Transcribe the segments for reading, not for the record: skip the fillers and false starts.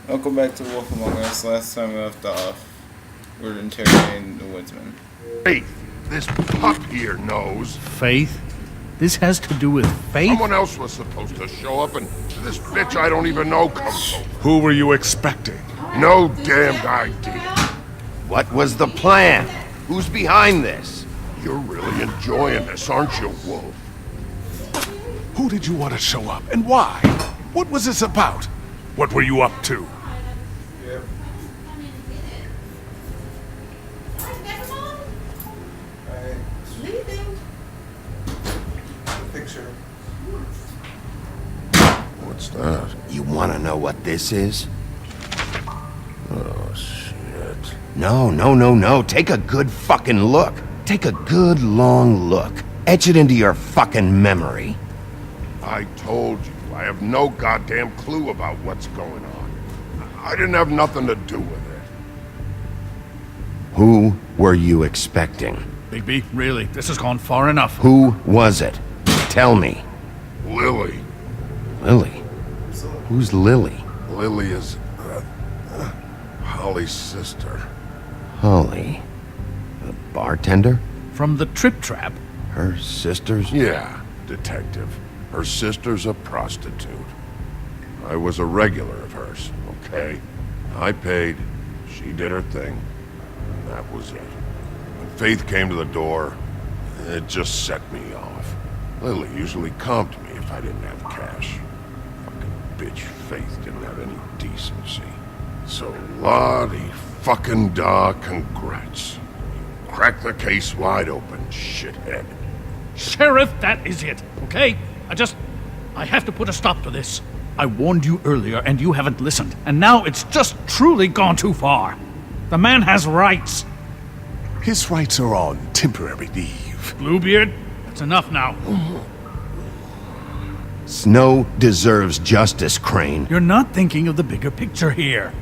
Welcome back to Wolf Among Us. Last time we left off, we were interrogating the woodsman. Faith, this pup here knows. Faith? This has to do with faith? Someone else was supposed to show up, and this bitch I don't even know comes over. Who were you expecting? No damned idea. What was the plan? Who's behind this? You're really enjoying this, aren't you, Wolf? Who did you want to show up, and why? What was this about? What were you up to? Yep. Alright. Leaving. The picture. What's that? You want to know what this is? Oh, shit. No. Take a good fucking look. Take a good long look. Etch it into your fucking memory. I told you, I have no goddamn clue about what's going on. I didn't have nothing to do with it. Who were you expecting? Bigby, really, this has gone far enough. Who was it? Tell me. Lily. Lily? Who's Lily? Lily is... Holly's sister. Holly. The bartender? From the Trip Trap? Her sister's? Yeah, detective. Her sister's a prostitute. I was a regular of hers, okay? I paid, she did her thing, and that was it. When Faith came to the door, it just set me off. Lily usually comped me if I didn't have cash. Fucking bitch Faith didn't have any decency. So Lottie fucking da congrats. You cracked the case wide open, shithead. Sheriff, that is it, okay? I have to put a stop to this. I warned you earlier and you haven't listened, and now it's just truly gone too far. The man has rights. His rights are on temporary leave. Bluebeard, that's enough now. Snow deserves justice, Crane. You're not thinking of the bigger picture here.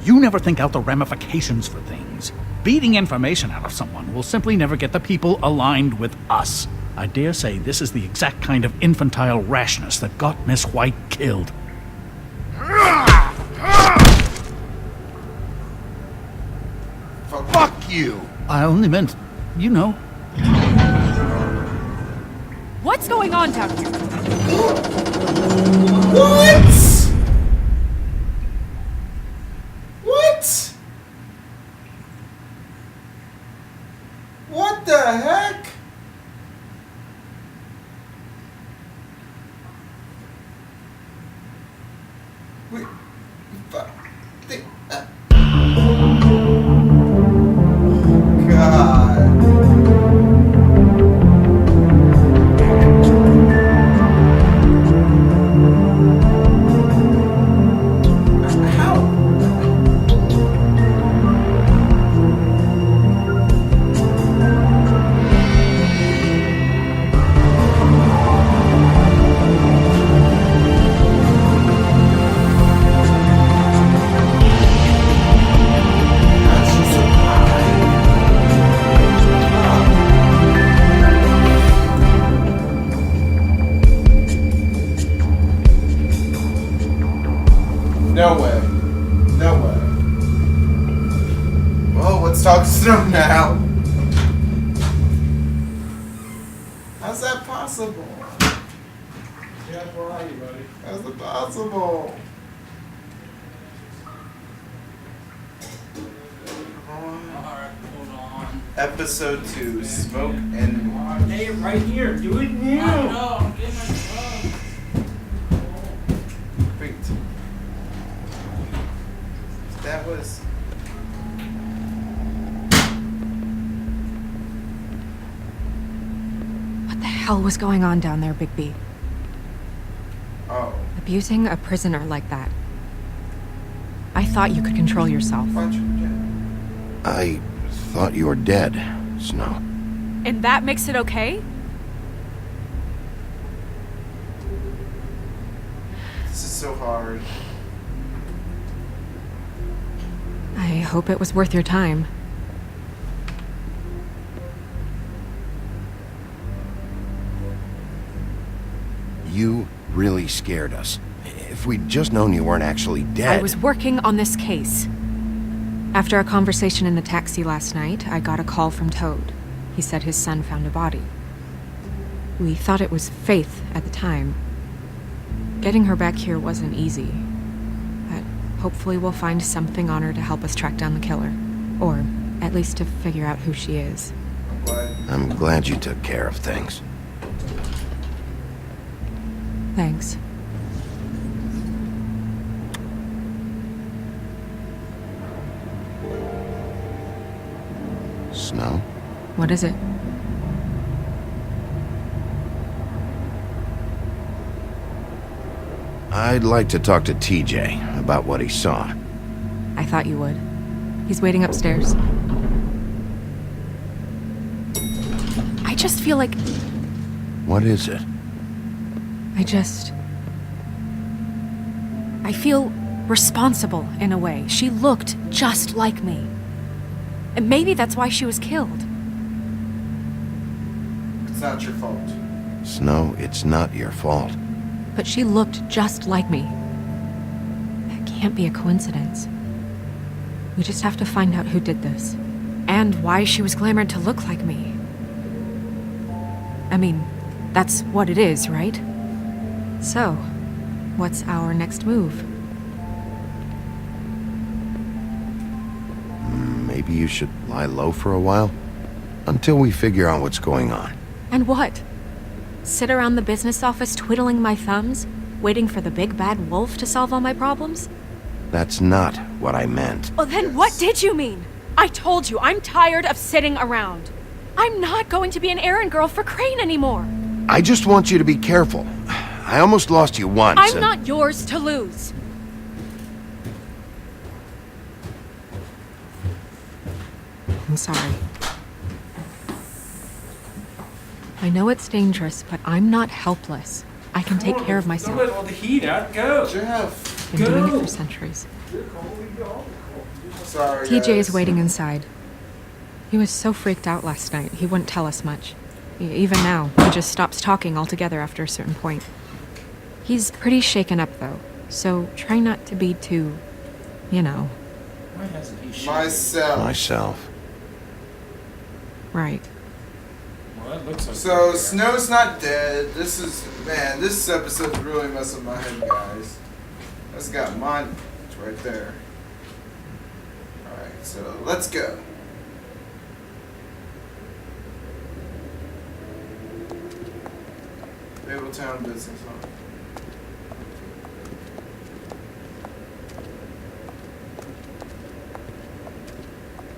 You never think out the ramifications for things. Beating information out of someone will simply never get the people aligned with us. I dare say this is the exact kind of infantile rashness that got Miss White killed. Fuck you! I only meant, you know. What's going on down here? What? What? What the heck? We, fuck. God. No way. No way. Well, let's talk snow now. How's that possible? Jeff, where are you, buddy? How's it possible? Alright, hold on. Episode 2, Smoke and... Hey, right here. Do it now. No, I'm getting my phone. Wait. That was... What the hell was going on down there, Bigby? Oh. Abusing a prisoner like that. I thought you could control yourself. Bunch of... I thought you were dead, Snow. And that makes it okay? This is so hard. I hope it was worth your time. You really scared us. If we'd just known you weren't actually dead... I was working on this case. After a conversation in the taxi last night, I got a call from Toad. He said his son found a body. We thought it was Faith at the time. Getting her back here wasn't easy. But hopefully we'll find something on her to help us track down the killer. Or at least to figure out who she is. I'm glad you took care of things. Thanks. Snow? What is it? I'd like to talk to TJ about what he saw. I thought you would. He's waiting upstairs. I just feel like... What is it? I feel responsible in a way. She looked just like me. And maybe that's why she was killed. It's not your fault. Snow, it's not your fault. But she looked just like me. That can't be a coincidence. We just have to find out who did this. And why she was glamored to look like me. I mean, that's what it is, right? So, what's our next move? Maybe you should lie low for a while? Until we figure out what's going on. And what? Sit around the business office twiddling my thumbs, waiting for the big bad wolf to solve all my problems? That's not what I meant. Well, then what did you mean? I told you, I'm tired of sitting around. I'm not going to be an errand girl for Crane anymore. I just want you to be careful. I almost lost you once. I'm not yours to lose. I'm sorry. I know it's dangerous, but I'm not helpless. I can take care of myself. Don't let all the heat out. Go. Jeff. Been doing it for centuries. Sorry, TJ is guys. waiting inside. He was so freaked out last night, he wouldn't tell us much. Even now, he just stops talking altogether after a certain point. He's pretty shaken up, though, so try not to be too, you know. Why hasn't he shot? Myself. Right. Well, that looks like So Snow's not dead. This episode's really messing with my head, guys. That's got mine right there. Alright, so let's go. Fabletown business, huh?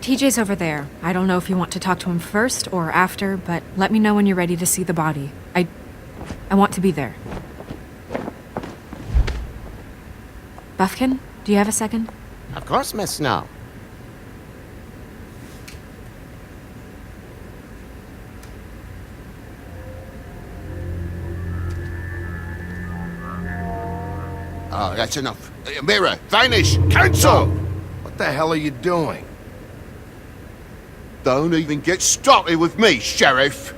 TJ's over there. I don't know if you want to talk to him first or after, but let me know when you're ready to see the body. I want to be there. Buffkin, do you have a second? Of course, Miss Snow. Oh, that's enough. Mirror, vanish, cancel! What the hell are you doing? Don't even get started with me, Sheriff.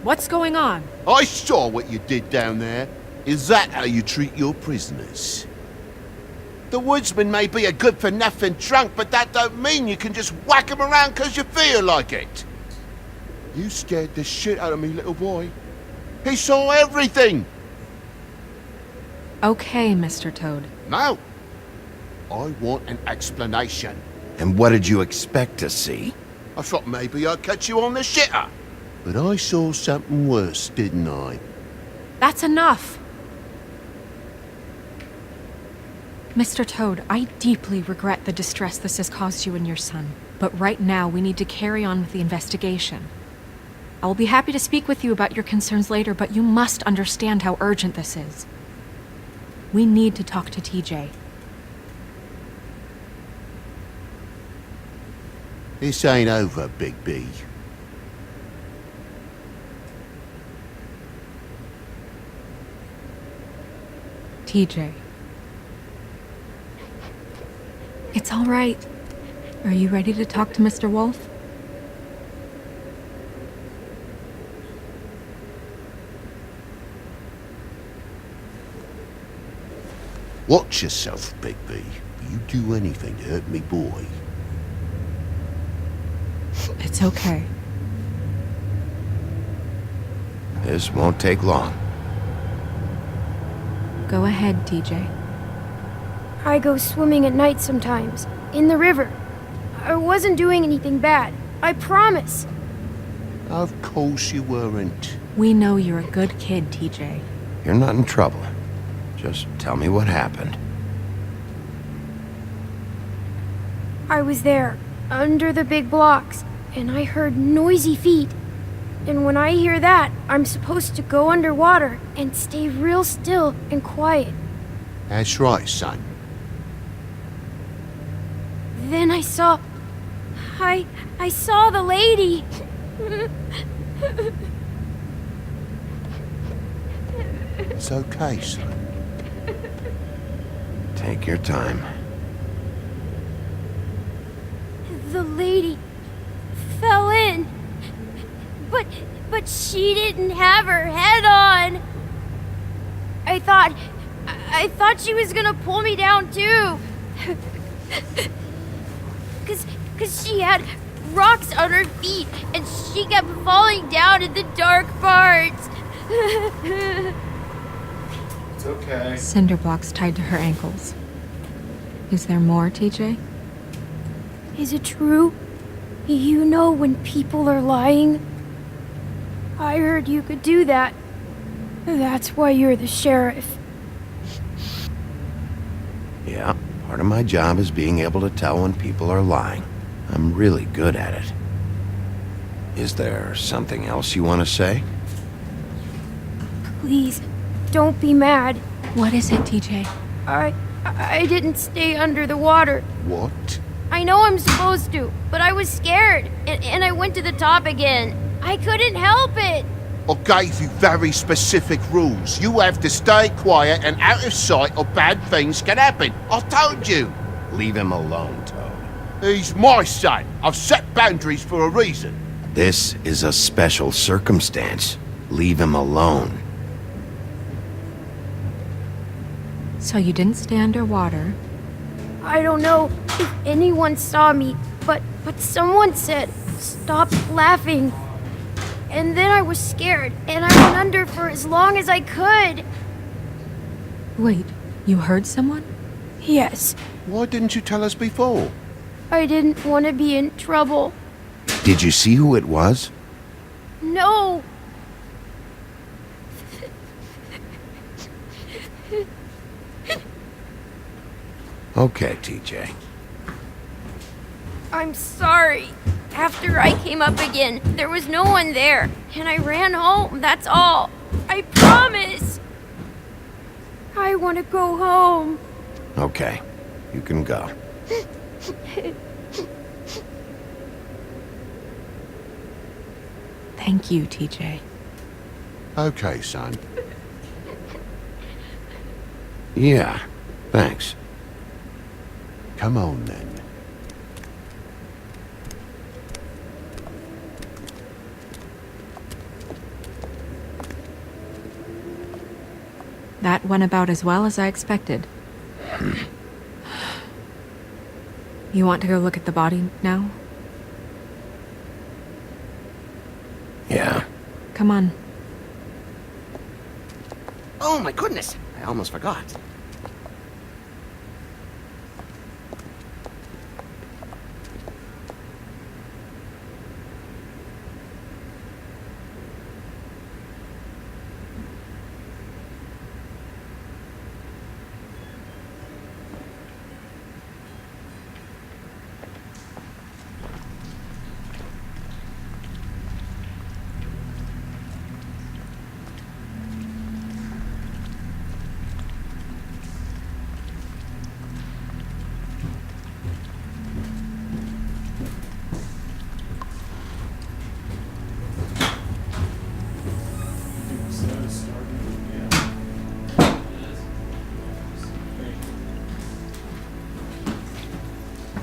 What's going on? I saw what you did down there. Is that how you treat your prisoners? The woodsman may be a good-for-nothing drunk, but that don't mean you can just whack him around because you feel like it. You scared the shit out of me, little boy. He saw everything. Okay, Mr. Toad. Now, I want an explanation. And what did you expect to see? I thought maybe I'd catch you on the shitter. But I saw something worse, didn't I? That's enough! Mr. Toad, I deeply regret the distress this has caused you and your son. But right now, we need to carry on with the investigation. I will be happy to speak with you about your concerns later, but you must understand how urgent this is. We need to talk to TJ. This ain't over, Big B. TJ. It's all right. Are you ready to talk to Mr. Wolf? Watch yourself, Bigby. You do anything to hurt me, boy. It's okay. This won't take long. Go ahead, TJ. I go swimming at night sometimes, in the river. I wasn't doing anything bad. I promise. Of course you weren't. We know you're a good kid, TJ. You're not in trouble. Just tell me what happened. I was there, under the big blocks, and I heard noisy feet. And when I hear that, I'm supposed to go underwater and stay real still and quiet. That's right, son. Then I saw... I saw the lady. It's okay, son. Take your time. The lady fell in. But she didn't have her head on. I thought she was gonna pull me down too. Cause she had rocks on her feet and she kept falling down in the dark parts. It's okay. Cinder blocks tied to her ankles. Is there more, TJ? Is it true? You know when people are lying? I heard you could do that. That's why you're the sheriff. Yeah, part of my job is being able to tell when people are lying. I'm really good at it. Is there something else you want to say? Please, don't be mad. What is it, TJ? I didn't stay under the water. What? I know I'm supposed to, but I was scared, and I went to the top again. I couldn't help it. I gave you very specific rules. You have to stay quiet and out of sight or bad things can happen. I told you. Leave him alone, Toad. He's my son. I've set boundaries for a reason. This is a special circumstance. Leave him alone. So you didn't stay underwater. I don't know if anyone saw me, but someone said, "Stop laughing." And then I was scared, and I went under for as long as I could. Wait, you heard someone? Yes, Why didn't you tell us before? I didn't want to be in trouble. Did you see who it was? No! Okay, TJ. I'm sorry. After I came up again, there was no one there, and I ran home, that's all. I promise! I want to go home. Okay, you can go. Thank you, TJ. Okay, son. Yeah, thanks. Come on then. That went about as well as I expected. You want to go look at the body now? Yeah. Come on. Oh my goodness, I almost forgot.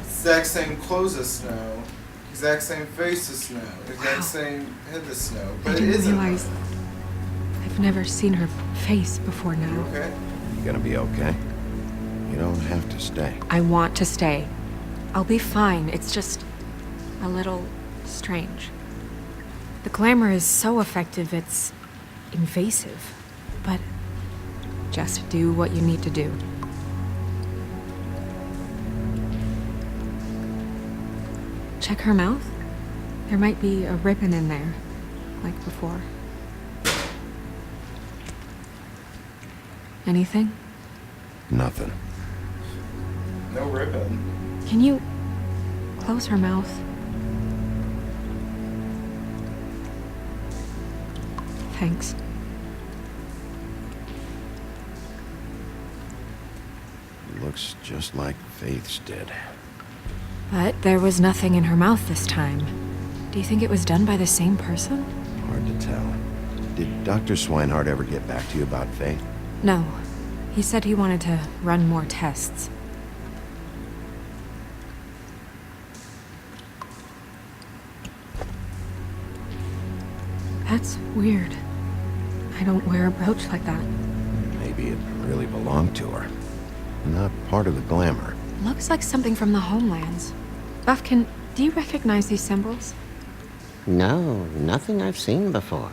Exact same clothes as Snow. Exact same face as Snow. Exact same head as Snow. But I it didn't isn't realize. her. I've never seen her face before You now. okay? You gonna be okay? You don't have to stay. I want to stay. I'll be fine. It's just a little strange. The glamour is so effective, it's invasive. But just do what you need to do. Check her mouth. There might be a ribbon in there, like before. Anything? Nothing. No ribbon. Can you close her mouth? Thanks. Looks just like Faith's did. But there was nothing in her mouth this time. Do you think it was done by the same person? Hard to tell. Did Dr. Swinehart ever get back to you about Faith? No. He said he wanted to run more tests. That's weird. I don't wear a brooch like that. Maybe it really belonged to her. Not part of the glamour. Looks like something from the homelands. Buffkin, do you recognize these symbols? No, nothing I've seen before.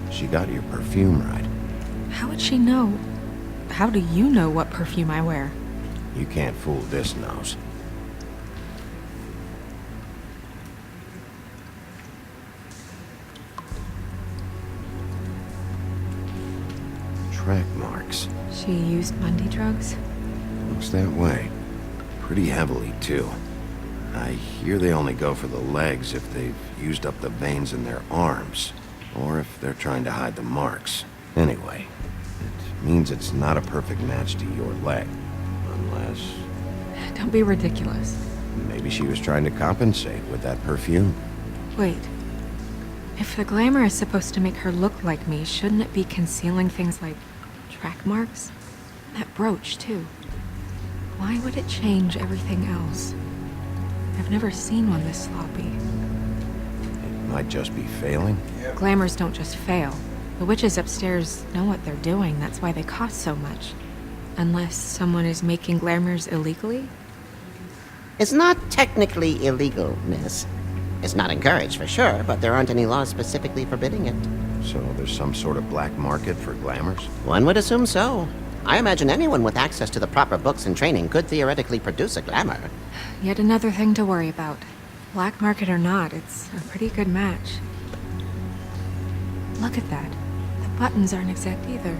She got your perfume right. How would she know? How do you know what perfume I wear? You can't fool this nose. Track marks. She used Mundy drugs? Looks that way. Pretty heavily, too. I hear they only go for the legs if they've used up the veins in their arms, or if they're trying to hide the marks. Anyway, it means it's not a perfect match to your leg. Unless... Don't be ridiculous. maybe she was trying to compensate with that perfume. Wait. If the glamour is supposed to make her look like me, shouldn't it be concealing things like track marks? That brooch, too. Why would it change everything else? I've never seen one this sloppy. It might just be failing. Yep. Glamours don't just fail. The witches upstairs know what they're doing. That's why they cost so much. Unless someone is making glamours illegally? It's not technically illegal, miss. It's not encouraged for sure, but there aren't any laws specifically forbidding it. So there's some sort of black market for glamours? One would assume so. I imagine anyone with access to the proper books and training could theoretically produce a glamour. Yet another thing to worry about. Black market or not, it's a pretty good match. Look at that. The buttons aren't exact either.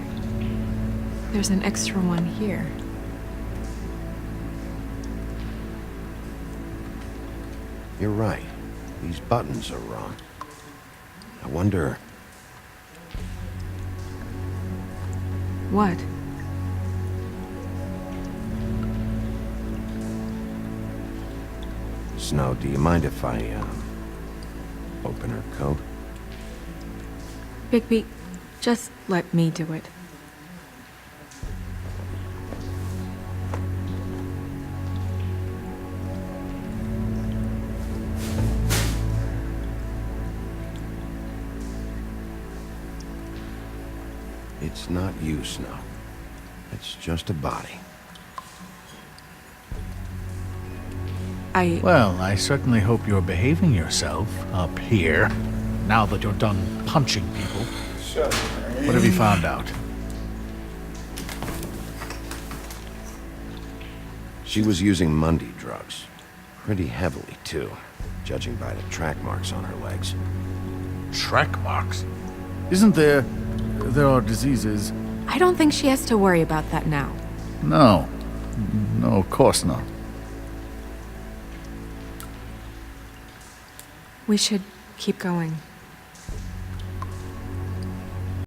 There's an extra one here. You're right. These buttons are wrong. I wonder... What? Snow, do you mind if I, open her coat? Bigby, just let me do it. It's not you, Snow. It's just a body. Well, I certainly hope you're behaving yourself up here, now that you're done punching people. Shut up, man. What have you found out? She was using Mundy drugs. Pretty heavily, too, judging by the track marks on her legs. Track marks? Isn't there... there are diseases... I don't think she has to worry about that now. No. No, of course not. We should keep going.